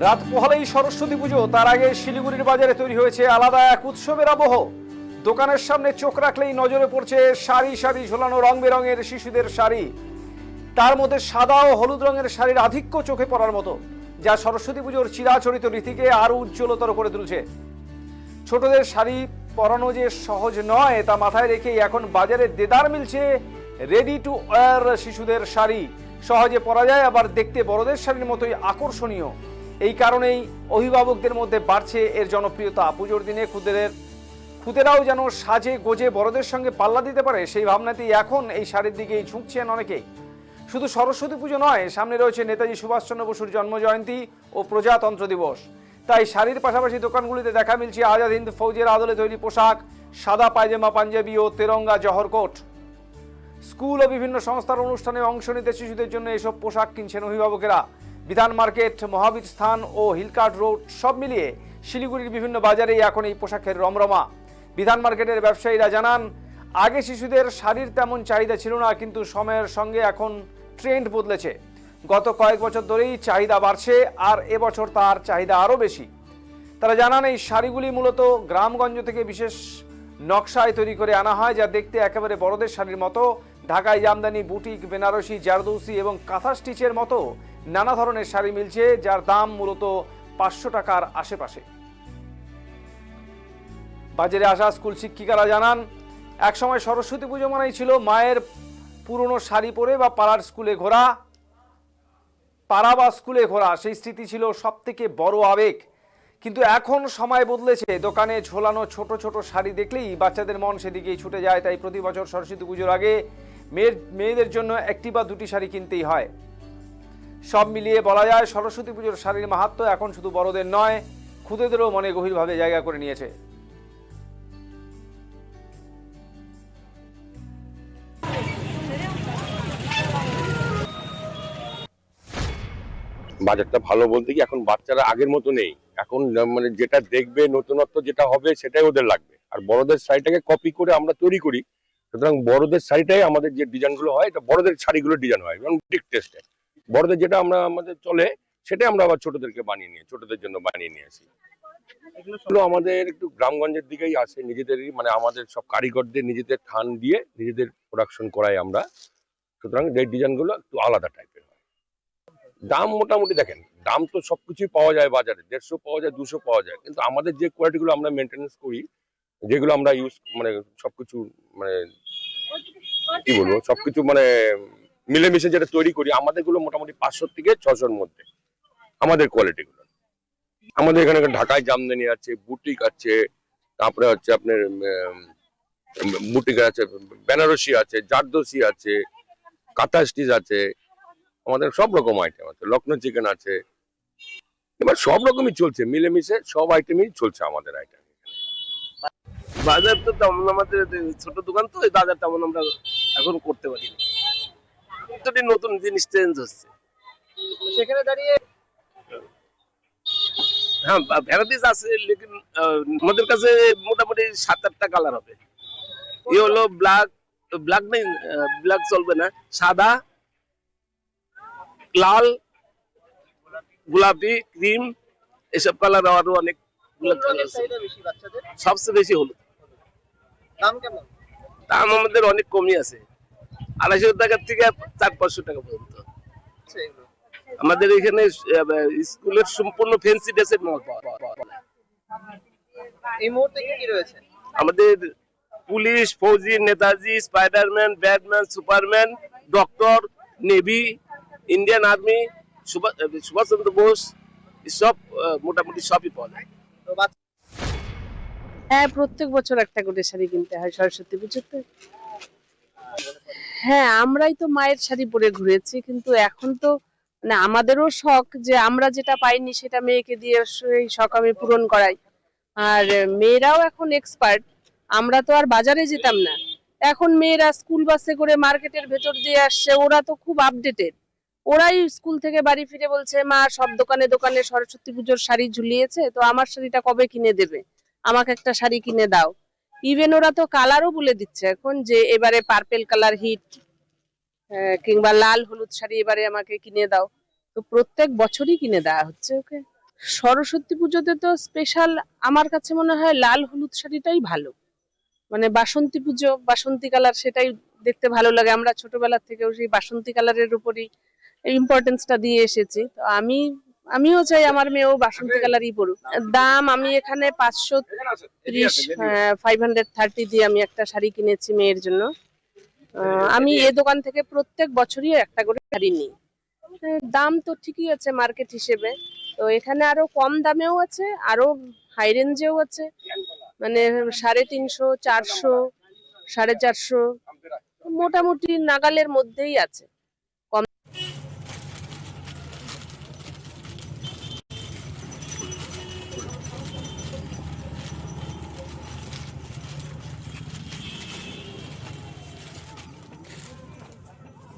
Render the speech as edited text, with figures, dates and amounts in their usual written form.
রাত পোহালেই সরস্বতী পুজো, তার আগে শিলিগুড়ির বাজারে তৈরি হয়েছে আলাদা এক উৎসবের আবহ। দোকানের সামনে চোখ রাখলেই নজরে পড়ছে সারি সারি ঝোলানো রং বেরঙের শিশুদের শাড়ি। তার মধ্যে সাদা ও হলুদ রঙের শাড়ির আধিক্য চোখে পড়ার মতো, যা সরস্বতী পুজোর চিরাচরিত রীতিকে আরো উজ্জ্বলতর করে তুলছে। ছোটদের শাড়ি পরানো যে সহজ নয় তা মাথায় রেখেই এখন বাজারে দেদার মিলছে রেডি টু ওয়্যার শিশুদের শাড়ি। সহজে পরা যায়, আবার দেখতে বড়দের শাড়ির মতোই আকর্ষণীয়। এই কারণেই অভিভাবকদের মধ্যে বাড়ছে এর জনপ্রিয়তা। পুজোর দিনে খুদেরাও যেন সাজে গোজে বড়দের সঙ্গে পাল্লা দিতে পারে, সেই ভাবনাতেই এখন এই শাড়ির দিকেই ঝুঁকছেন অনেকেই। শুধু সরস্বতী পুজো নয়, সামনে রয়েছে নেতাজি সুভাষচন্দ্র বসুর জন্মজয়ন্তী ও প্রজাতন্ত্র দিবস। তাই শাড়ির পাশাপাশি দোকানগুলিতে দেখা মিলছে আজাদ হিন্দ ফৌজের আদলে তৈরি পোশাক, সাদা পায়জামা পাঞ্জাবি ও তেরঙ্গা জহরকোট। স্কুল ও বিভিন্ন সংস্থার অনুষ্ঠানে অংশ নিতে শিশুদের জন্য এসব পোশাক কিনছেন অভিভাবকেরা। বিধান মার্কেট, মহাবীর স্থান ও হিলকার্ট রোড সব মিলিয়ে শিলিগুড়ির বিভিন্ন বাজারেই এখন এই পোশাকের রমরমা। বিধান মার্কেটের ব্যবসায়ীরা জানান, আগে শিশুদের শাড়ির তেমন চাহিদা ছিল না, কিন্তু সময়ের সঙ্গে এখন ট্রেন্ড বদলেছে। গত কয়েক বছর ধরেই চাহিদা বাড়ছে, আর এবছর তার চাহিদা আরও বেশি। তারা জানান, এই শাড়িগুলি মূলত গ্রামগঞ্জ থেকে বিশেষ নকশায় তৈরি করে আনা হয়, যা দেখতে একেবারে বড়দের শাড়ির মতো। ঢাকায় জামদানি, বুটিক, বেনারসি, জারদৌসি এবং কাঁথা স্টিচের মতো নানা ধরনের শাড়ি মিলছে, যার দাম মূলত 500 টাকার আশেপাশে। বাজারে আসা স্কুল শিক্ষিকারা জানান, একসময় সরস্বতী পুজো মানেই ছিল মায়ের পুরনো শাড়ি পরে বা পাড়া বা স্কুলে ঘোরা। সেই স্মৃতি ছিল সব থেকে বড় আবেগ। কিন্তু এখন সময় বদলেছে, দোকানে ঝোলানো ছোট ছোট শাড়ি দেখলেই বাচ্চাদের মন সেদিকেই ছুটে যায়। তাই প্রতি বছর সরস্বতী পুজোর আগে মেয়েদের জন্য একটি বা দুটি শাড়ি কিনতেই হয়। সব মিলিয়ে বলা যায়, সরস্বতী পুজোর শাড়ির মাহাত্ম্য এখন শুধু বড়দের নয়, খুদেদেরও মনে গভীরভাবে জায়গা করে নিয়েছে। বাজারটা ভালো বলতে কি, এখন বাচ্চারা আগের মতো নেই। এখন মানে যেটা দেখবে, নতুনত্ব যেটা হবে সেটাই ওদের লাগবে। আর বড়দের শাড়িটাকে কপি করে আমরা তৈরি করি, সুতরাং বড়দের শাড়িটাই আমাদের যে ডিজাইন গুলো হয়, এটা বড়দের শাড়িগুলো ডিজাইন হয় এবং ঠিক টেস্টে। বড়দের যেটা আমাদের চলে, সেটাই আমরা আবার ছোটদের জন্য বানিয়ে নিয়ে আসি। এগুলো আমাদের একটু গ্রামগঞ্জের দিকেই আসে, নিজেদেরই মানে আমাদের সব কারিগরদের নিজেদের ঠান দিয়ে নিজেদের প্রোডাকশন করাই আমরা। সুতরাং এই ডিজাইন গুলো একটু আলাদা টাইপের হয়। দাম মোটামুটি দেখেন, দাম তো সবকিছুই পাওয়া যায় বাজারে, 150 পাওয়া যায়, 200 পাওয়া যায়, কিন্তু আমাদের যে কোয়ালিটি গুলো আমরা মেনটেনেন্স করি, যেগুলো আমরা ইউজ মানে সবকিছু মানে কি বলবো, সবকিছু মানে মিলেমিশে যেটা তৈরি করি, আমাদের গুলো মোটামুটি 500 থেকে 600-র মধ্যে আমাদের কোয়ালিটি গুলো। আমাদের এখানে ঢাকায় জামদানি আছে, বুটিক আছে, তারপরে হচ্ছে আপনার বুটিক আছে, বেনারসি আছে, জারদৌসি আছে, কাঁথা স্টিচ আছে, আমাদের সব রকম আইটেম আছে, লখনৌ চিকেন আছে। এবার সব রকমই চলছে, মিলেমিশে সব আইটেমই চলছে আমাদের আইটেম। বাজার তো তেমন, আমাদের ছোট দোকান তো, এই বাজার তেমন আমরা এখন করতে পারি না। নতুন জিনিস চেঞ্জ হচ্ছে সেখানে দাঁড়িয়ে। হ্যাঁ, ভ্যারাইটিস আছে, লেকিন আমাদের কাছে মোটামুটি 7-8টা কালার হবে। এই হলো ব্ল্যাক নেই, ব্ল্যাক চলবে না, সাদা, লাল, গোলাপি, ক্রিম, এসব কালার আরো অনেক। সবচেয়ে বেশি হলুদ। দাম কেমন? দাম আমাদের অনেক কমই আছে, 250 টাকা থেকে 400-500 টাকা পর্যন্ত। আমাদের এখানে স্কুলের সম্পূর্ণ ফ্যান্সি ড্রেসের মাল পাওয়া যায়। এই মুহূর্তে কি রয়েছে? আমাদের পুলিশ, ফৌজি, Netaji, Spiderman, Batman, Superman, doctor, navy, Indian army, Subhash Chandra Bose, সব মোটামুটি সবই পাওয়া যায়। হ্যাঁ, প্রত্যেক বছর একটা করে শাড়ি কিনতে হয় সরস্বতী পুজোতে। হ্যাঁ, আমরাই তো মায়ের শাড়ি পরে ঘুরেছি, কিন্তু এখন তো মানে আমাদেরও শখ যে আমরা যেটা পাইনি সেটা মেয়েকে দিয়ে সেই শখ আমি পূরণ করাই। আর মেয়েরাও এখন এক্সপার্ট, আমরা তো আর বাজারে যেতাম না, এখন মেয়েরা স্কুল বাসে করে মার্কেটের ভেতর দিয়ে আসছে, ওরা তো খুব আপডেটেড। ওরাই স্কুল থেকে বাড়ি ফিরে বলছে, মা সব দোকানে দোকানে সরস্বতী পুজোর শাড়ি ঝুলিয়েছে, তো আমার শাড়িটা কবে কিনে দেবে, আমাকে একটা শাড়ি কিনে দাও। ইভেন ওরা তো কালারও বলে দিচ্ছে এখন যে এবারে পার্পেল কালার হিট, কিংবা লাল হলুদ শাড়ি এবারে আমাকে কিনে দাও। তো প্রত্যেক বছরই কিনে দেওয়া হচ্ছে ওকে। সরস্বতী পুজোতে তো স্পেশাল আমার কাছে মনে হয় লাল হলুদ শাড়িটাই ভালো। মানে বাসন্তী পুজো, বাসন্তী কালার, সেটাই দেখতে ভালো লাগে। আমরা ছোটবেলা থেকেও সেই বাসন্তী কালারের উপরই ইম্পর্টেন্সটা দিয়ে এসেছি। তো আমিও চাই আমার মেয়েও বাসন্তী কালারই পড়ুক। দাম আমি এখানে 530 530 দিয়ে আমি একটা শাড়ি কিনেছি মেয়ের জন্য। আমি এই দোকান থেকে প্রত্যেক বছরই একটা করে শাড়ি নিই। দাম তো ঠিকই আছে মার্কেট হিসেবে। তো এখানে আরো কম দামেও আছে, আরো হাই রেঞ্জেও আছে, মানে 350, 400, 450, মোটামুটি নাগালের মধ্যেই আছে।